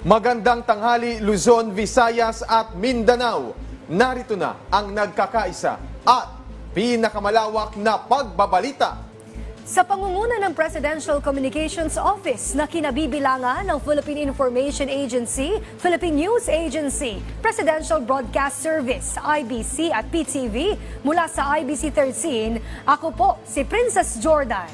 Magandang tanghali Luzon, Visayas at Mindanao. Narito na ang nagkakaisa at pinakamalawak na pagbabalita. Sa pangunguna ng Presidential Communications Office na kinabibilangan ng Philippine Information Agency, Philippine News Agency, Presidential Broadcast Service, IBC at PTV mula sa IBC 13, ako po si Princess Jordan.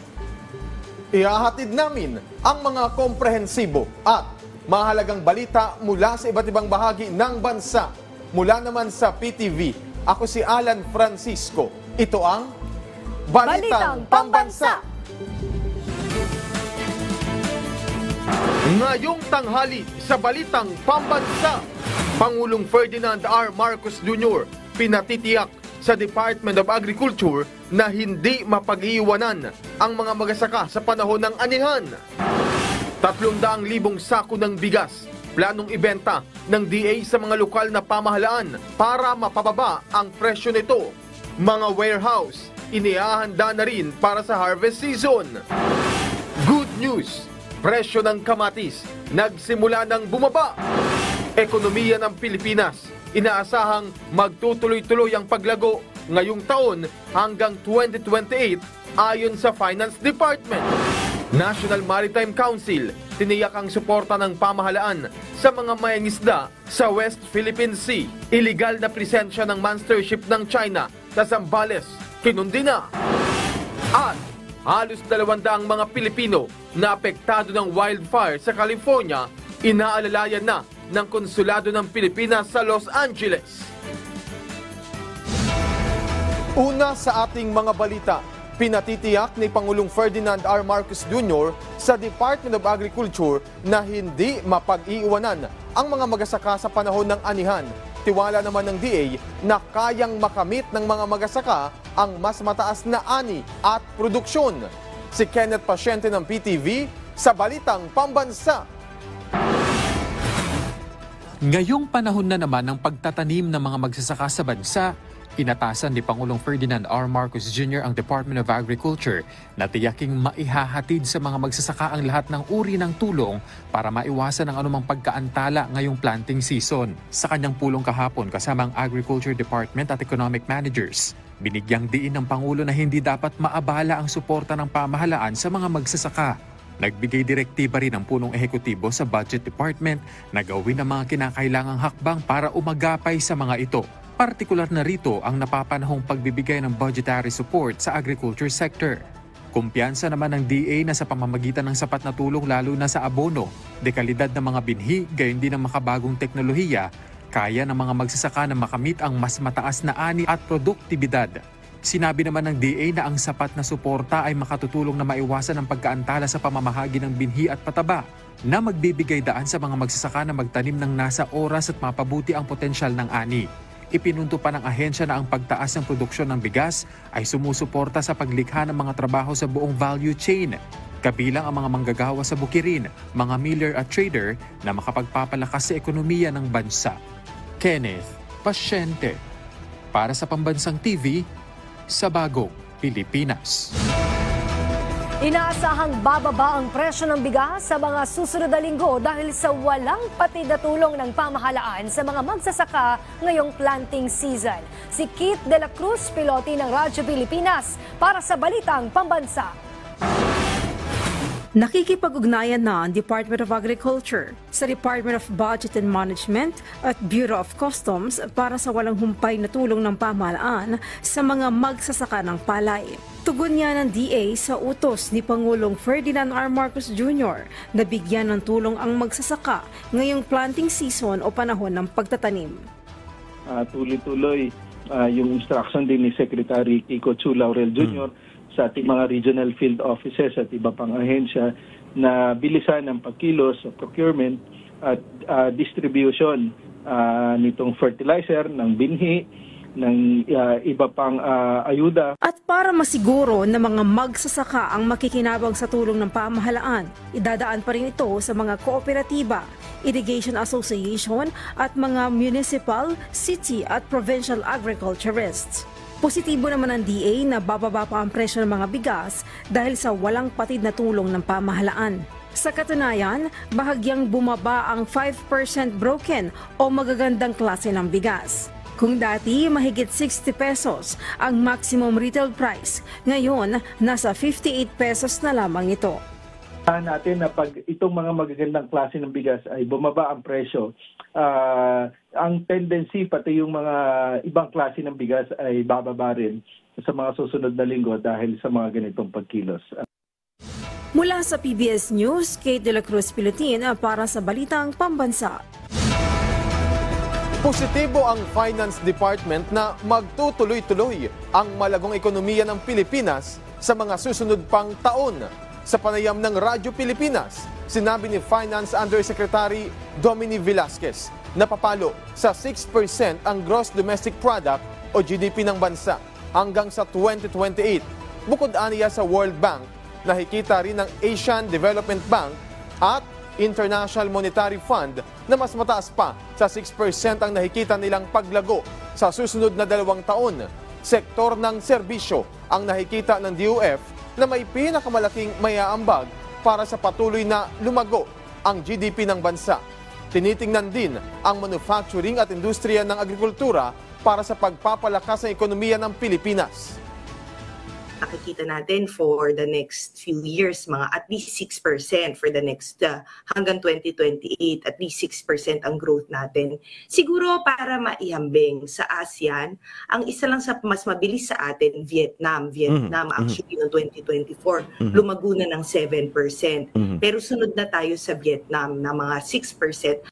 Ihahatid namin ang mga komprehensibo at mahalagang balita mula sa iba't ibang bahagi ng bansa. Mula naman sa PTV, ako si Alan Francisco. Ito ang Balitang Pambansa. Ngayong tanghali sa Balitang Pambansa, Pangulong Ferdinand R. Marcos Jr. pinatitiyak sa Department of Agriculture na hindi mapag-iiwanan ang mga magsasaka sa panahon ng anihan. 300,000 sako ng bigas planong ibenta ng DA sa mga lokal na pamahalaan para mapababa ang presyo nito. Mga warehouse, inihahanda na rin para sa harvest season. Good news! Presyo ng kamatis nagsimula ng bumaba. Ekonomiya ng Pilipinas, inaasahang magtutuloy-tuloy ang paglago ngayong taon hanggang 2028 ayon sa Finance Department. National Maritime Council, tiniyak ang suporta ng pamahalaan sa mga mangingisda sa West Philippine Sea. Illegal na presensya ng monster ship ng China sa Zambales, kinundi na. At halos 200 mga Pilipino na apektado ng wildfire sa California, inaalalayan na ng Konsulado ng Pilipinas sa Los Angeles. Una sa ating mga balita, pinatitiyak ni Pangulong Ferdinand R. Marcos Jr. sa Department of Agriculture na hindi mapag-iiwanan ang mga magsasaka sa panahon ng anihan. Tiwala naman ng DA na kayang makamit ng mga magsasaka ang mas mataas na ani at produksyon. Si Kenneth Pasyente ng PTV sa Balitang Pambansa. Ngayong panahon na naman ng pagtatanim ng mga magsasaka sa bansa, inatasan ni Pangulong Ferdinand R. Marcos Jr. ang Department of Agriculture na tiyaking maihahatid sa mga magsasaka ang lahat ng uri ng tulong para maiwasan ang anumang pagkaantala ngayong planting season. Sa kanyang pulong kahapon kasama ang Agriculture Department at Economic Managers, binigyang diin ng Pangulo na hindi dapat maabala ang suporta ng pamahalaan sa mga magsasaka. Nagbigay direktiba rin ang punong ehekutibo sa Budget Department na gawin ang mga kinakailangang hakbang para umagapay sa mga ito. Partikular na rito ang napapanahong pagbibigay ng budgetary support sa agriculture sector. Kumpiyansa naman ng DA na sa pamamagitan ng sapat na tulong lalo na sa abono, dekalidad ng mga binhi, gayon din ang makabagong teknolohiya, kaya ng mga magsasaka na makamit ang mas mataas na ani at produktibidad. Sinabi naman ng DA na ang sapat na suporta ay makatutulong na maiwasan ang pagkaantala sa pamamahagi ng binhi at pataba na magbibigay daan sa mga magsasaka na magtanim ng nasa oras at mapabuti ang potensyal ng ani. Ipinunto pa ng ahensya na ang pagtaas ng produksyon ng bigas ay sumusuporta sa paglikha ng mga trabaho sa buong value chain, kabilang ang mga manggagawa sa bukirin, mga miller at trader na makapagpapalakas sa ekonomiya ng bansa. Kenneth Pasyente, para sa Pambansang TV, sa Bagong Pilipinas. Inaasahang bababa ang presyo ng bigas sa mga susunod na linggo dahil sa walang patid na tulong ng pamahalaan sa mga magsasaka ngayong planting season. Si Keith De La Cruz, pilote ng Radyo Pilipinas, para sa Balitang Pambansa. Nakikipag-ugnayan na ang Department of Agriculture sa Department of Budget and Management at Bureau of Customs para sa walang humpay na tulong ng pamahalaan sa mga magsasaka ng palay. Tugon niya ng DA sa utos ni Pangulong Ferdinand R. Marcos Jr. na bigyan ng tulong ang magsasaka ngayong planting season o panahon ng pagtatanim. Tuloy-tuloy yung instruction din ni Secretary Kiko Chu Laurel Jr. Sa ating mga regional field offices at iba pang ahensya na bilisan ang pagkilos sa procurement at distribution nitong fertilizer, ng binhi, ng iba pang ayuda. At para masiguro na mga magsasaka ang makikinabang sa tulong ng pamahalaan, idadaan pa rin ito sa mga kooperatiba, irrigation association at mga municipal, city at provincial agriculturists. Positibo naman ang DA na bababa pa ang presyo ng mga bigas dahil sa walang patid na tulong ng pamahalaan. Sa katunayan, bahagyang bumaba ang 5% broken o magagandang klase ng bigas. Kung dati mahigit 60 pesos ang maximum retail price, ngayon nasa 58 pesos na lamang ito. Natin na pag itong mga magagandang klase ng bigas ay bumaba ang presyo, ang tendency pati yung mga ibang klase ng bigas ay bababa rin sa mga susunod na linggo dahil sa mga ganitong pagkilos. Mula sa PBS News, Kate De La Cruz Pilotin para sa Balitang Pambansa. Positibo ang Finance Department na magtutuloy-tuloy ang malagong ekonomiya ng Pilipinas sa mga susunod pang taon. Sa panayam ng Radyo Pilipinas, sinabi ni Finance Undersecretary Dominic Velasquez na papalo sa 6% ang Gross Domestic Product o GDP ng bansa hanggang sa 2028. Bukod aniya sa World Bank, nakikita rin ng Asian Development Bank at International Monetary Fund na mas mataas pa sa 6% ang nakikita nilang paglago sa susunod na 2 taon. Sektor ng serbisyo ang nakikita ng DOF na may pinakamalaking mayaambag para sa patuloy na lumago ang GDP ng bansa. Tinitingnan din ang manufacturing at industriya ng agrikultura para sa pagpapalakas ng ekonomiya ng Pilipinas. Nakikita natin for the next few years, mga at least 6% for the next hanggang 2028, at least 6% ang growth natin. Siguro para maihambing sa ASEAN, ang isa lang sa mas mabilis sa atin, Vietnam actually noong 2024, lumago na ng 7%. Pero sunod na tayo sa Vietnam na mga 6%.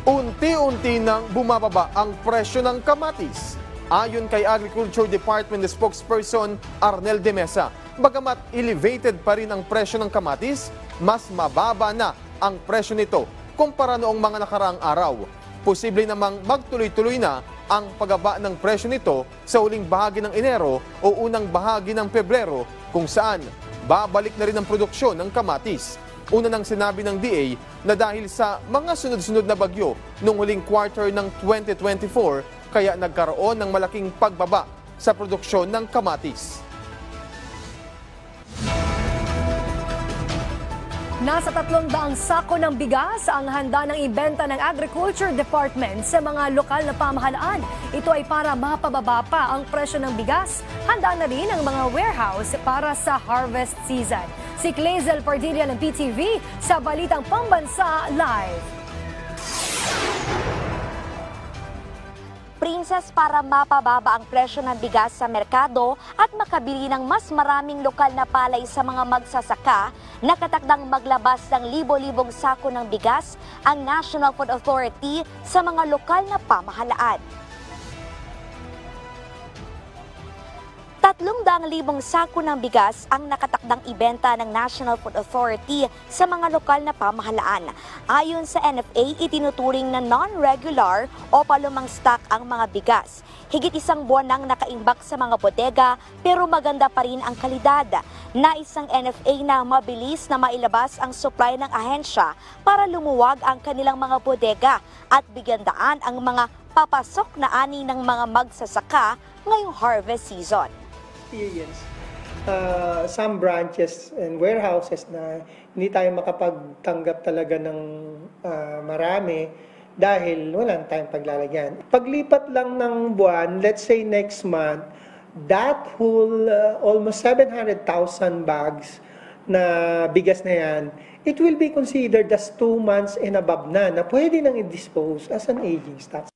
Unti-unti nang bumababa ang presyo ng kamatis. Ayon kay Agriculture Department spokesperson Arnel de Mesa, bagamat elevated pa rin ang presyo ng kamatis, mas mababa na ang presyo nito kumpara noong mga nakaraang araw. Posible namang magtuloy-tuloy na ang pagbaba ng presyo nito sa huling bahagi ng Enero o unang bahagi ng Pebrero, kung saan babalik na rin ang produksyon ng kamatis. Una nang sinabi ng DA na dahil sa mga sunod-sunod na bagyo noong huling quarter ng 2024, kaya nagkaroon ng malaking pagbaba sa produksyon ng kamatis. Nasa 300 sako ng bigas ang handa ng ibenta ng Agriculture Department sa mga lokal na pamahalaan. Ito ay para mapababa pa ang presyo ng bigas. Handa na rin ang mga warehouse para sa harvest season. Si Clazel Pardilla ng PTV sa Balitang Pambansa Live. Princess para mapababa ang presyo ng bigas sa merkado at makabili ng mas maraming lokal na palay sa mga magsasaka, nakatakdang maglabas ng libo-libong sako ng bigas ang National Food Authority sa mga lokal na pamahalaan. 300,000 sako ng bigas ang nakatakdang ibenta ng National Food Authority sa mga lokal na pamahalaan. Ayon sa NFA, itinuturing na non-regular o palumang stock ang mga bigas. Higit 1 buwan nang nakaimbak sa mga bodega pero maganda pa rin ang kalidad. Nais ng NFA na mabilis na mailabas ang supply ng ahensya para lumuwag ang kanilang mga bodega at bigyan daan ang mga papasok na ani ng mga magsasaka ngayong harvest season. Some branches and warehouses na hindi tayo makapagtanggap talaga ng marami dahil walang tayong paglalagyan. Paglipat lang ng buwan, let's say next month, that whole almost 700,000 bags na bigas na yan, it will be considered as 2 months and above na pwede nang i-dispose as an aging stock.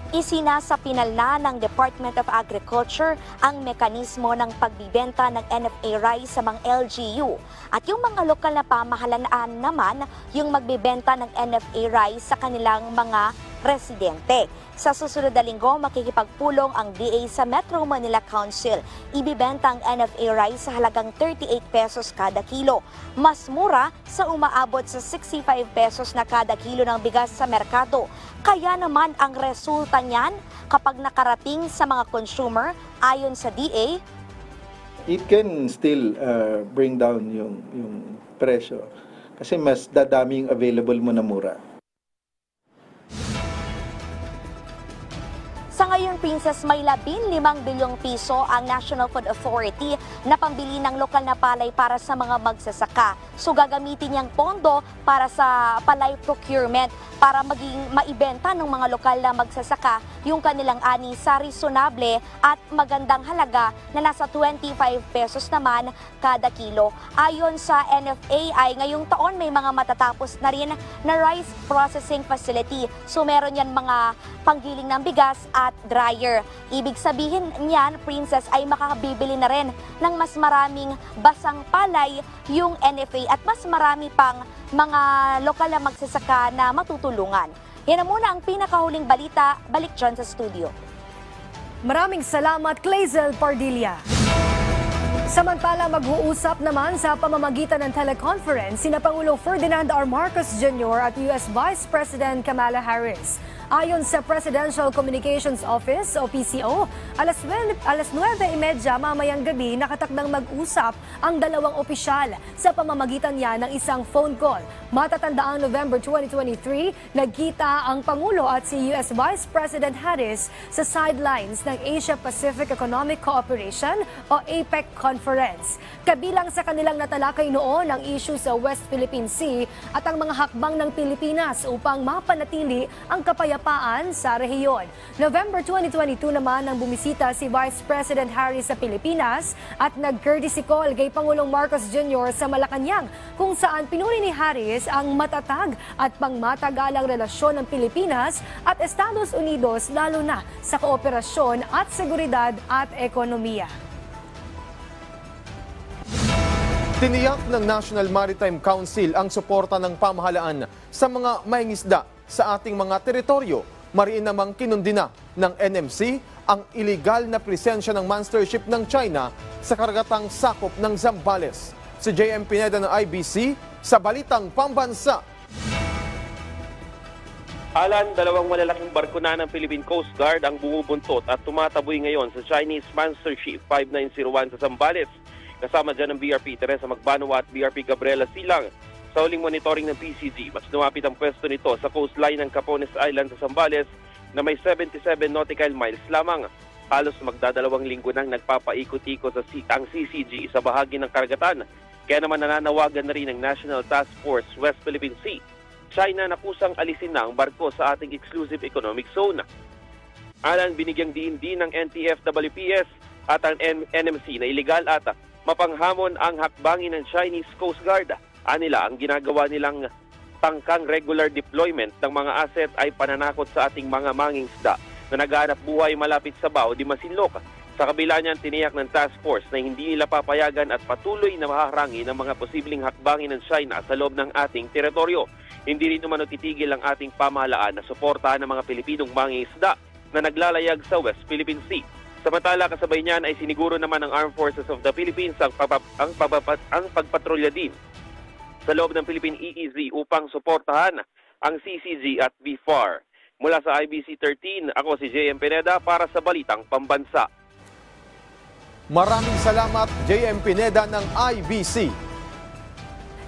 Isinasapinal na ng Department of Agriculture ang mekanismo ng pagbibenta ng NFA rice sa mga LGU at yung mga lokal na pamahalaan naman yung magbibenta ng NFA rice sa kanilang mga residente. Sa susunod na linggo, makikipagpulong ang DA sa Metro Manila Council. Ibibenta ang NFA rice sa halagang 38 pesos kada kilo. Mas mura sa umaabot sa 65 pesos na kada kilo ng bigas sa merkado. Kaya naman ang resulta niyan kapag nakarating sa mga consumer, ayon sa DA, it can still bring down yung presyo kasi mas dadaming available mo na mura. Sa ngayong Princess, may 15 bilyong piso ang National Food Authority na pambili ng lokal na palay para sa mga magsasaka. So gagamitin niyang pondo para sa palay procurement para maging maibenta ng mga lokal na magsasaka yung kanilang ani sa reasonable at magandang halaga na nasa 25 pesos naman kada kilo. Ayon sa NFA ay ngayong taon may mga matatapos na rin na rice processing facility. So meron yan mga panggiling ng bigas at dryer. Ibig sabihin niyan, Princess, ay makakabibili na rin ng mas maraming basang palay yung NFA at mas marami pang mga lokal na magsasaka na matutulungan. Yan na muna ang pinakahuling balita. Balik dyan sa studio. Maraming salamat, Clazel Pardilla. Samantala, mag-uusap naman sa pamamagitan ng teleconference sina Pangulong Ferdinand R. Marcos Jr. at U.S. Vice President Kamala Harris. Ayon sa Presidential Communications Office o PCO, alas 9:30 mamayang gabi nakatakdang mag-usap ang dalawang opisyal sa pamamagitan niya ng isang phone call. Matatandaang November 2023, nagkita ang Pangulo at si U.S. Vice President Harris sa sidelines ng Asia-Pacific Economic Cooperation o APEC Conference. Kabilang sa kanilang natalakay noon ang issue sa West Philippine Sea at ang mga hakbang ng Pilipinas upang mapanatili ang kapayapaan sa rehiyon. November 2022 naman nang bumisita si Vice President Harris sa Pilipinas at nag-courtesy call kay Pangulong Marcos Jr. sa Malacanang kung saan pinuri ni Harris ang matatag at pangmatagalang relasyon ng Pilipinas at Estados Unidos lalo na sa kooperasyon at seguridad at ekonomiya. Tiniyak ng National Maritime Council ang suporta ng pamahalaan sa mga mangingisda sa ating mga teritoryo. Mariin namang kinundina ng NMC ang iligal na presensya ng monster ship ng China sa karagatang sakop ng Zambales. Si JM Pineda ng IBC sa Balitang Pambansa. Alan, dalawang malalaking barko na ng Philippine Coast Guard ang bumubuntot at tumataboy ngayon sa Chinese monster ship 5901 sa Zambales. Kasama dyan ng BRP Teresa Magbanua at BRP Gabriela Silang. Sa huling monitoring ng PCG, mas lumapit ang pwesto nito sa coastline ng Capones Island sa Zambales na may 77 nautical miles lamang. Halos magdadalawang linggo nang nagpapaikot-ikot ang CCG sa bahagi ng karagatan. Kaya naman nananawagan na rin ng National Task Force West Philippine Sea, China na kusang alisin na ang barko sa ating exclusive economic zone. Alang binigyang diin din ng NTF-WPS at ang NMC na iligal at mapanghamon ang hakbangin ng Chinese Coast Guard. Anila, ang ginagawa nilang tangkang regular deployment ng mga asset ay pananakot sa ating mga mangingisda na naghahanap buhay malapit sa Bao de Masinloc. Sa kabila niyan, tiniyak ng task force na hindi nila papayagan at patuloy na mahaharangi ng mga posibleng hakbangin ng China sa loob ng ating teritoryo. Hindi rin naman titigil ang ating pamahalaan na suportahan ng mga Pilipinong mangingisda na naglalayag sa West Philippine Sea. Samantala, kasabay niyan ay siniguro naman ng Armed Forces of the Philippines ang pagpatrolya din sa loob ng Philippine EEZ upang suportahan ang CCG at BFAR. Mula sa IBC 13, ako si JM Pineda para sa Balitang Pambansa. Maraming salamat, JM Pineda ng IBC.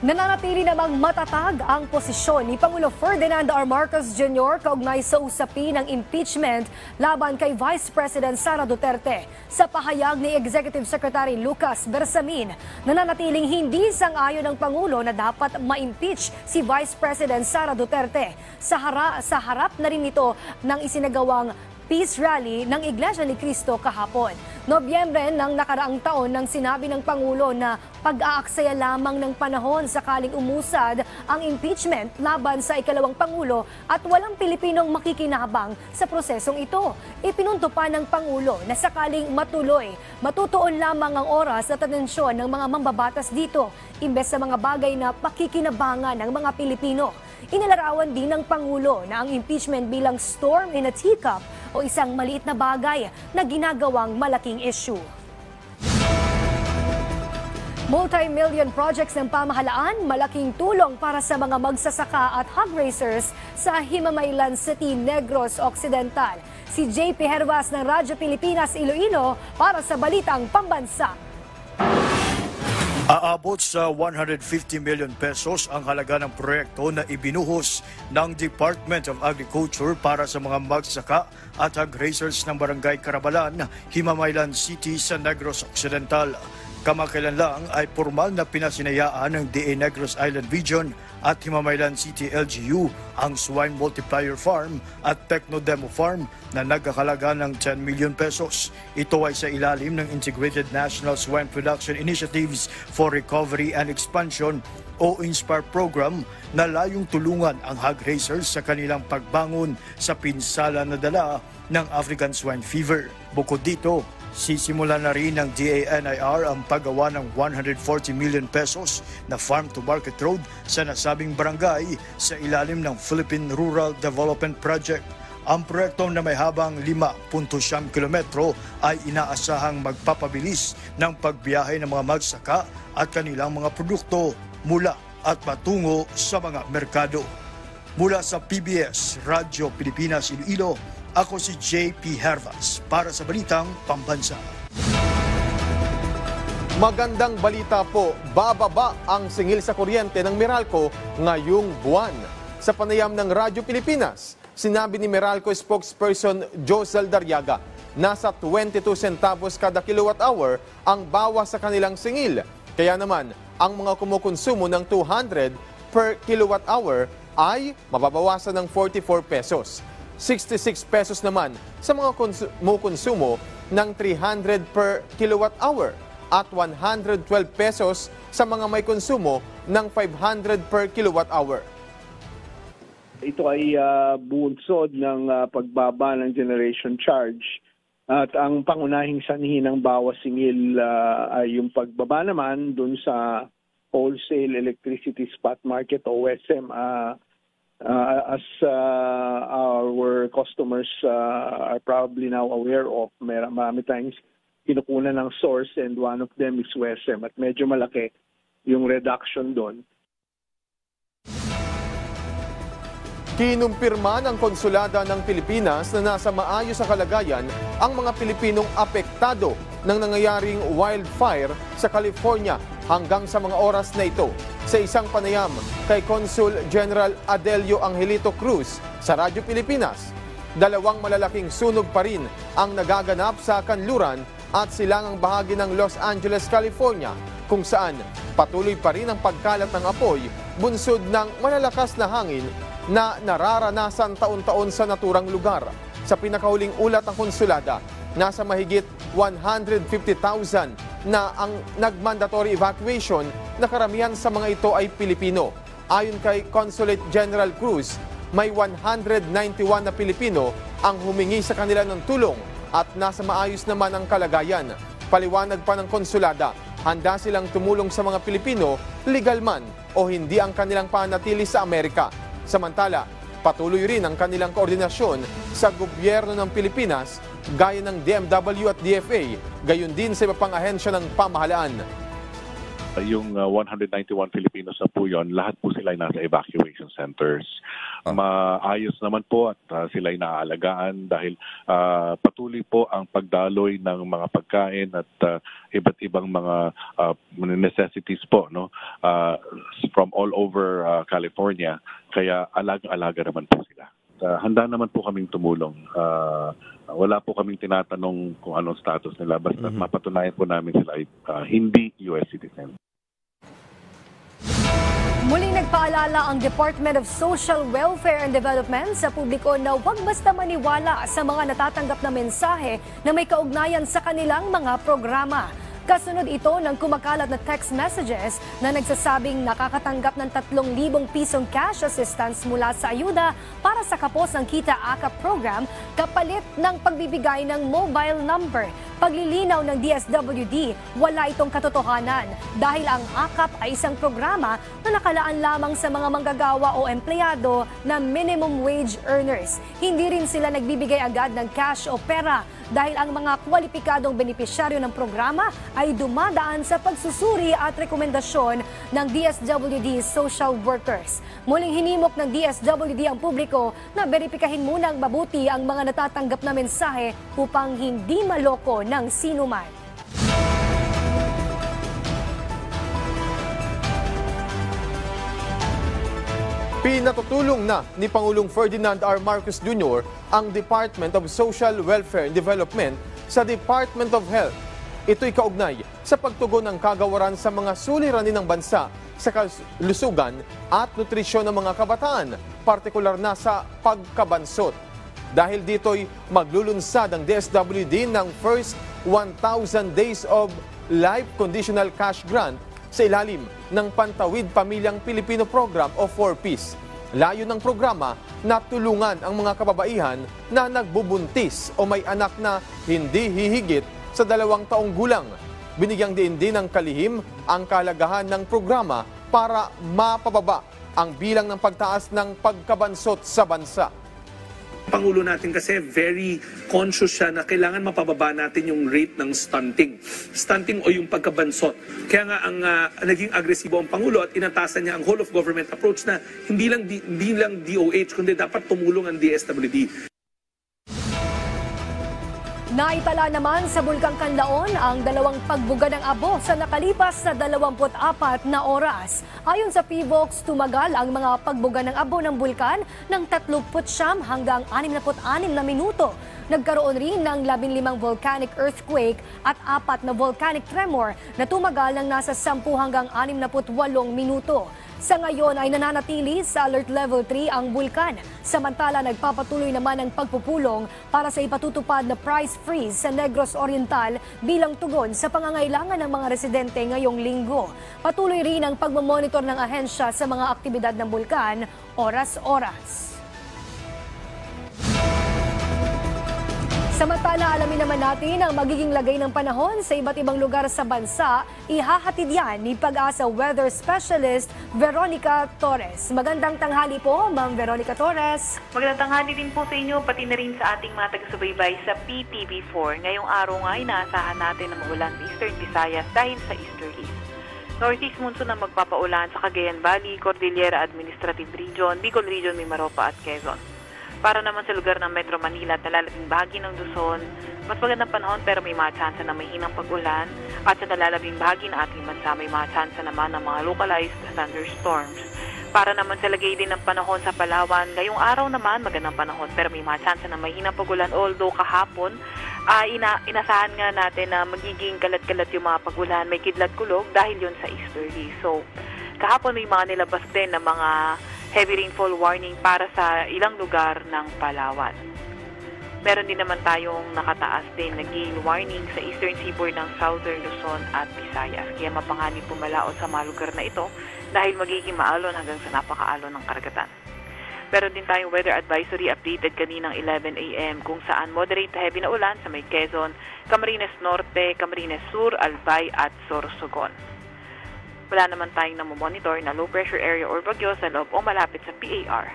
Nananatili namang matatag ang posisyon ni Pangulo Ferdinand R. Marcos Jr. kaugnay sa usapin ng impeachment laban kay Vice President Sara Duterte. Sa pahayag ni Executive Secretary Lucas Bersamin, nananatiling hindi sang-ayon ng Pangulo na dapat ma-impeach si Vice President Sara Duterte. Sa harap na rin ito ng isinagawang peace rally ng Iglesia ni Cristo kahapon. Nobyembre ng nakaraang taon nang sinabi ng Pangulo na pag-aaksaya lamang ng panahon sakaling umusad ang impeachment laban sa ikalawang Pangulo at walang Pilipinong makikinabang sa prosesong ito. Ipinunto pa ng Pangulo na sakaling matuloy, matutuon lamang ang oras at atensyon ng mga mambabatas dito imbes sa mga bagay na pakikinabangan ng mga Pilipino. Inilarawan din ng Pangulo na ang impeachment bilang storm in a teacup o isang maliit na bagay na ginagawang malaking issue. Multi-million projects ng pamahalaan, malaking tulong para sa mga magsasaka at hog raisers sa Himamaylan City, Negros Occidental. Si JP Hervas ng Radyo Pilipinas Iloilo para sa Balitang Pambansa. Aabot sa 150 million pesos ang halaga ng proyekto na ibinuhos ng Department of Agriculture para sa mga magsasaka at ag-racers ng Barangay Carabalan, Himamaylan City sa Negros Occidental. Kamakailan lang ay formal na pinasinayaan ng DA Negros Island Region at Himamaylan City LGU ang Swine Multiplier Farm at Techno Demo Farm na nagkakalaga ng 10 million pesos. Ito ay sa ilalim ng Integrated National Swine Production Initiatives for Recovery and Expansion o INSPIRE program na layong tulungan ang hog racers sa kanilang pagbangon sa pinsala na dala ng African Swine Fever. Bukod dito, sisimula na rin ng DANIR ang paggawa ng 140 million pesos na farm-to-market road sa nasabing barangay sa ilalim ng Philippine Rural Development Project. Ang proyekto na may habang 5.9 kilometro ay inaasahang magpapabilis ng pagbiyahe ng mga magsaka at kanilang mga produkto mula at patungo sa mga merkado. Mula sa PBS Radyo Pilipinas Iloilo, ako si JP Hervas para sa Balitang Pambansa. Magandang balita po, bababa ang singil sa kuryente ng Meralco ngayong buwan. Sa panayam ng Radyo Pilipinas, sinabi ni Meralco spokesperson Josel Daryaga, nasa 22 centavos kada kilowatt-hour ang bawas sa kanilang singil. Kaya naman, ang mga kumukonsumo ng 200 per kilowatt-hour ay mababawasan ng 44 pesos. 66 pesos naman sa mga kumukonsumo ng 300 per kilowatt-hour at 112 pesos sa mga may konsumo ng 500 per kilowatt-hour. Ito ay bunsod ng pagbaba ng generation charge. At ang pangunahing sanhi ng bawas singil ay yung pagbaba naman dun sa wholesale electricity spot market o OSM. As our customers are probably now aware of, marami times kinukunan ng source and one of them is WSM at medyo malaki yung reduction doon. Kinumpirma ng Konsulada ng Pilipinas na nasa maayos sa kalagayan ang mga Pilipinong apektado ng nangyayaring wildfire sa California hanggang sa mga oras na ito. Sa isang panayam kay Consul General Adelio Angelito Cruz sa Radyo Pilipinas, 2 malalaking sunog pa rin ang nagaganap sa kanluran at silangang bahagi ng Los Angeles, California, kung saan patuloy pa rin ang pagkalat ng apoy bunsod ng malalakas na hangin na nararanasan taon-taon sa naturang lugar. Sa pinakahuling ulat ng konsulada, nasa mahigit 150,000 na ang nag-mandatory evacuation na karamihan sa mga ito ay Pilipino. Ayon kay Consulate General Cruz, may 191 na Pilipino ang humingi sa kanila ng tulong at nasa maayos naman ang kalagayan. Paliwanag pa ng konsulada, handa silang tumulong sa mga Pilipino, legal man o hindi ang kanilang panatili sa Amerika. Samantala, patuloy rin ang kanilang koordinasyon sa gobyerno ng Pilipinas gaya ng DMW at DFA, gayon din sa iba pang ahensya ng pamahalaan. Yung 191 Filipinos na po yun, lahat po sila ay nasa evacuation centers. Maayos naman po at sila ay naaalagaan dahil patuloy po ang pagdaloy ng mga pagkain at iba't ibang mga necessities po, no, from all over California. Kaya alaga-alaga naman po sila. Handa naman po kaming tumulong. Wala po kaming tinatanong kung anong status nila. Basta mapatunayan po namin sila ay hindi US citizen. Muling nagpaalala ang Department of Social Welfare and Development sa publiko na huwag basta maniwala sa mga natatanggap na mensahe na may kaugnayan sa kanilang mga programa. Kasunod ito ng kumakalat na text messages na nagsasabing nakakatanggap ng 3,000 pisong cash assistance mula sa ayuda para sa kapos ng Kita AKAP program kapalit ng pagbibigay ng mobile number. Paglilinaw ng DSWD, wala itong katotohanan dahil ang AKAP ay isang programa na nakalaan lamang sa mga manggagawa o empleyado na minimum wage earners. Hindi rin sila nagbibigay agad ng cash o pera dahil ang mga kwalipikadong benepisyaryo ng programa ay dumadaan sa pagsusuri at rekomendasyon ng DSWD social workers. Muling hinimok ng DSWD ang publiko na beripikahin munang mabuti ang mga natatanggap na mensahe upang hindi maloko ng sinuman. Pinatutulong na ni Pangulong Ferdinand R. Marcos Jr. ang Department of Social Welfare and Development sa Department of Health. Ito'y kaugnay sa pagtugon ng kagawaran sa mga suliranin ng bansa sa kalusugan at nutrisyon ng mga kabataan, partikular na sa pagkabansot. Dahil dito'y maglulunsad ang DSWD ng first 1,000 days of Life Conditional Cash Grant sa ilalim ng Pantawid Pamilyang Pilipino Program o 4Ps. Layo ng programa na tulungan ang mga kababaihan na nagbubuntis o may anak na hindi hihigit sa 2 taong gulang. Binigyang diin din ng kalihim ang kahalagahan ng programa para mapababa ang bilang ng pagtaas ng pagkabansot sa bansa. Pangulo natin kasi very conscious siya na kailangan mapababa natin yung rate ng stunting o yung pagkabansot. Kaya nga ang naging agresibo ang Pangulo at inatasan niya ang whole of government approach na hindi lang DOH kundi dapat tumulong ang DSWD. Naitala naman sa Bulkang Canlaon ang 2 pagbuga ng abo sa nakalipas na 24 na oras. Ayon sa PBOX, tumagal ang mga pagbuga ng abo ng bulkan ng 39 hanggang 66 na minuto. Nagkaroon rin ng 15 volcanic earthquake at 4 na volcanic tremor na tumagal ng nasa 10 hanggang 68 minuto. Sa ngayon ay nananatili sa Alert Level 3 ang bulkan. Samantala, nagpapatuloy naman ang pagpupulong para sa ipatutupad na price freeze sa Negros Oriental bilang tugon sa pangangailangan ng mga residente ngayong linggo. Patuloy rin ang pagmamonitor ng ahensya sa mga aktibidad ng bulkan oras-oras. Samantala, alamin naman natin ang magiging lagay ng panahon sa iba't ibang lugar sa bansa. Ihahatid yan ni Pag-asa Weather Specialist Veronica Torres. Magandang tanghali po, Ma'am Veronica Torres. Magandang tanghali din po sa inyo, pati na rin sa ating mga taga-subaybay sa PTV4. Ngayong araw nga, inaasahan natin na maulan sa Eastern Visayas dahil sa easterlies. Northeast monsoon na magpapaulan sa Cagayan Valley, Cordillera Administrative Region, Bicol Region, Mimaropa at Quezon. Para naman sa lugar ng Metro Manila at nalalabing bahagi ng Luzon, mas magandang panahon pero may mga tsansa na may hinang pag-ulan at sa nalalabing bahagi ng ating bansa may mga tsansa naman ng mga localized thunderstorms. Para naman sa lagay din ng panahon sa Palawan, ngayong araw naman magandang panahon pero may mga tsansa na may hinang pag-ulan, although kahapon inasahan nga natin na magiging kalat-kalat yung mga pag-ulan, may kidlat-kulog dahil yun sa easterly. So kahapon may mga nilabas din na mga heavy rainfall warning para sa ilang lugar ng Palawan. Meron din naman tayong nakataas din na gale warning sa eastern seaboard ng Southern Luzon at Visayas. Kaya mapanganib pumalaot sa mga lugar na ito dahil magiging maalon hanggang sa napakaalon ng karagatan. Meron din tayong weather advisory updated kaninang 11 a.m. kung saan moderate to heavy na ulan sa may Quezon, Camarines Norte, Camarines Sur, Albay at Sorsogon. Wala naman tayong namomonitor na low pressure area or bagyo sa loob o malapit sa PAR.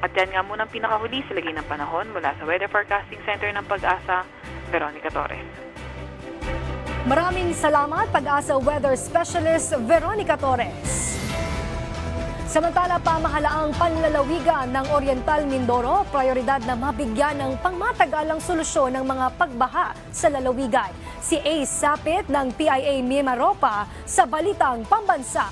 At yan nga muna ang pinakahuli sa lagay ng panahon mula sa Weather Forecasting Center ng Pag-asa, Veronica Torres. Maraming salamat, Pag-asa Weather Specialist Veronica Torres. Samantala, pamahalaang panlalawigan ng Oriental Mindoro, prioridad na mabigyan ng pangmatagalang solusyon ng mga pagbaha sa lalawigan. Si Ace Sapit ng PIA Mimaropa sa Balitang Pambansa.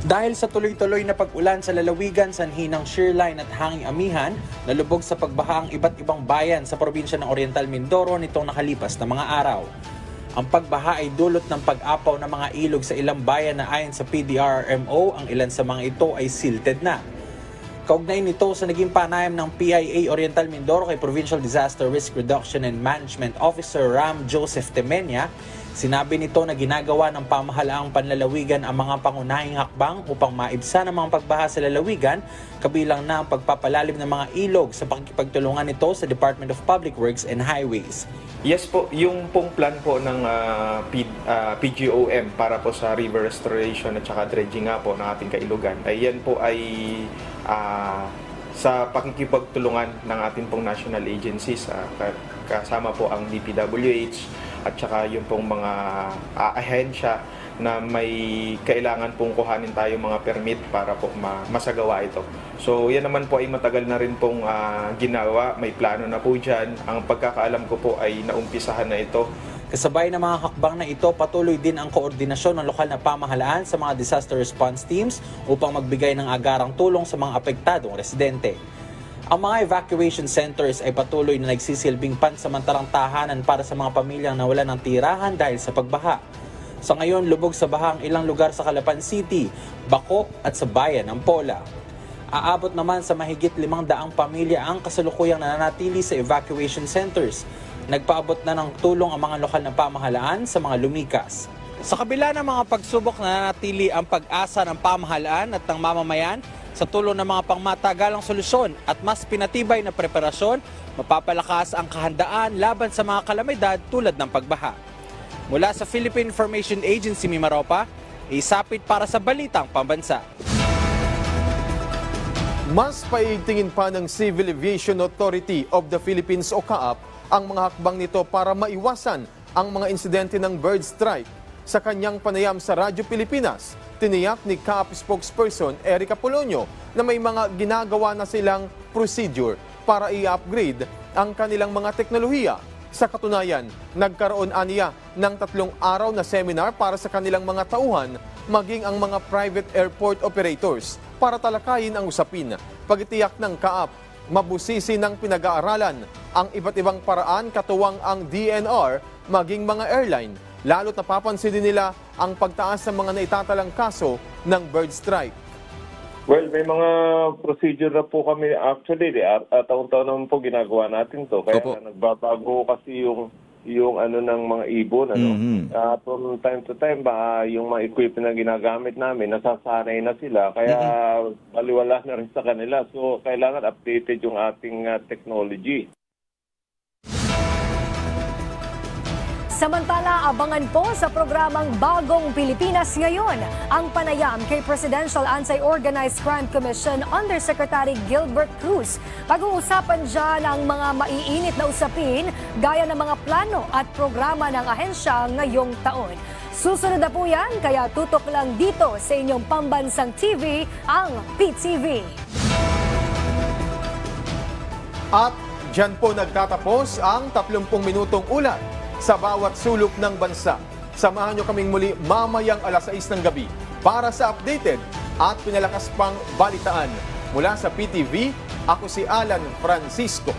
Dahil sa tuloy-tuloy na pag-ulan sa lalawigan, sanhi ng Shearline at Hanging Amihan, nalubog sa pagbaha ang iba't ibang bayan sa probinsya ng Oriental Mindoro nitong nakalipas na mga araw. Ang pagbaha ay dulot ng pag-apaw ng mga ilog sa ilang bayan na ayon sa PDRMO, ang ilan sa mga ito ay silted na. Kaugnay nito sa naging panayam ng PIA Oriental Mindoro kay Provincial Disaster Risk Reduction and Management Officer Ram Joseph Temenia, sinabi nito na ginagawa ng pamahalaang panlalawigan ang mga pangunahing hakbang upang maibsan ang mga pagbaha sa lalawigan, kabilang na ang pagpapalalim ng mga ilog sa pakikipagtulungan nito sa Department of Public Works and Highways. Yes po, yung pong plan po ng PGOM para po sa river restoration at saka dredging nga po ng ating kailugan, ay yan po ay sa pakikipagtulungan ng ating pong national agencies, kasama po ang DPWH at saka yung pong mga ahensya na may kailangan pong kuhanin tayo mga permit para po masagawa ito. So yan naman po ay matagal na rin pong ginawa, may plano na po dyan. Ang pagkakaalam ko po ay naumpisahan na ito. Kasabay ng mga hakbang na ito, patuloy din ang koordinasyon ng lokal na pamahalaan sa mga disaster response teams upang magbigay ng agarang tulong sa mga apektadong residente. Ang mga evacuation centers ay patuloy na nagsisilbing pansamantalang tahanan para sa mga pamilyang nawalan ng tirahan dahil sa pagbaha. Sa ngayon, lubog sa baha ang ilang lugar sa Calapan City, Baco at sa bayan ng Pola. Aabot naman sa mahigit 500 pamilya ang kasalukuyang nananatili sa evacuation centers. Nagpaabot na ng tulong ang mga lokal na pamahalaan sa mga lumikas. Sa kabila ng mga pagsubok na nanatili ang pag-asa ng pamahalaan at ng mamamayan sa tulong ng mga pangmatagalang solusyon at mas pinatibay na preparasyon, mapapalakas ang kahandaan laban sa mga kalamidad tulad ng pagbaha. Mula sa Philippine Information Agency Mimaropa, isapit para sa Balitang Pambansa. Mas paigtingin pa ng Civil Aviation Authority of the Philippines o CAAP ang mga hakbang nito para maiwasan ang mga insidente ng bird strike. Sa kanyang panayam sa Radyo Pilipinas, tiniyak ni CAAP spokesperson Erica Polonio na may mga ginagawa na silang procedure para i-upgrade ang kanilang mga teknolohiya. Sa katunayan, nagkaroon aniya ng 3 araw na seminar para sa kanilang mga tauhan, maging ang mga private airport operators para talakayin ang usapin. Pagitiyak ng CAAP, mabusisi ng pinag-aaralan ang iba't ibang paraan katuwang ang DNR maging mga airline. Lalo't napapansin din nila ang pagtaas ng mga naitatalang kaso ng bird strike. Well, may mga procedure na po kami actually. Taon-taon naman po ginagawa natin to. Kaya nagbabago kasi yung ano ng mga ibon. From time to time, yung mga equipment na ginagamit namin, nasasanay na sila. Kaya baliwala na rin sa kanila. So, kailangan updated yung ating technology. Samantala, abangan po sa programang Bagong Pilipinas Ngayon ang panayam kay Presidential Anti-Organized Crime Commission Undersecretary Gilbert Cruz. Pag-uusapan dyan ang mga maiinit na usapin gaya ng mga plano at programa ng ahensya ngayong taon. Susunod na po yan, kaya tutok lang dito sa inyong pambansang TV, ang PTV. At dyan po nagtatapos ang 30 minutong ulat sa bawat sulok ng bansa. Samahan nyo kaming muli mamayang 6:00 ng gabi para sa updated at pinalakas pang balitaan. Mula sa PTV, ako si Alan Francisco.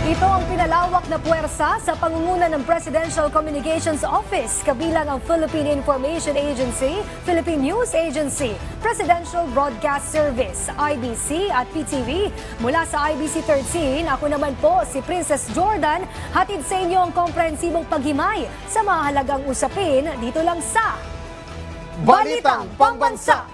Ito ang pinalawak na puwersa sa pangunguna ng Presidential Communications Office, kabilang ang Philippine Information Agency, Philippine News Agency, Presidential Broadcast Service, IBC at PTV. Mula sa IBC 13, ako naman po si Princess Jordan, hatid sa inyo ang komprehensibong paghimay sa mahalagang usapin dito lang sa Balitang Pambansa.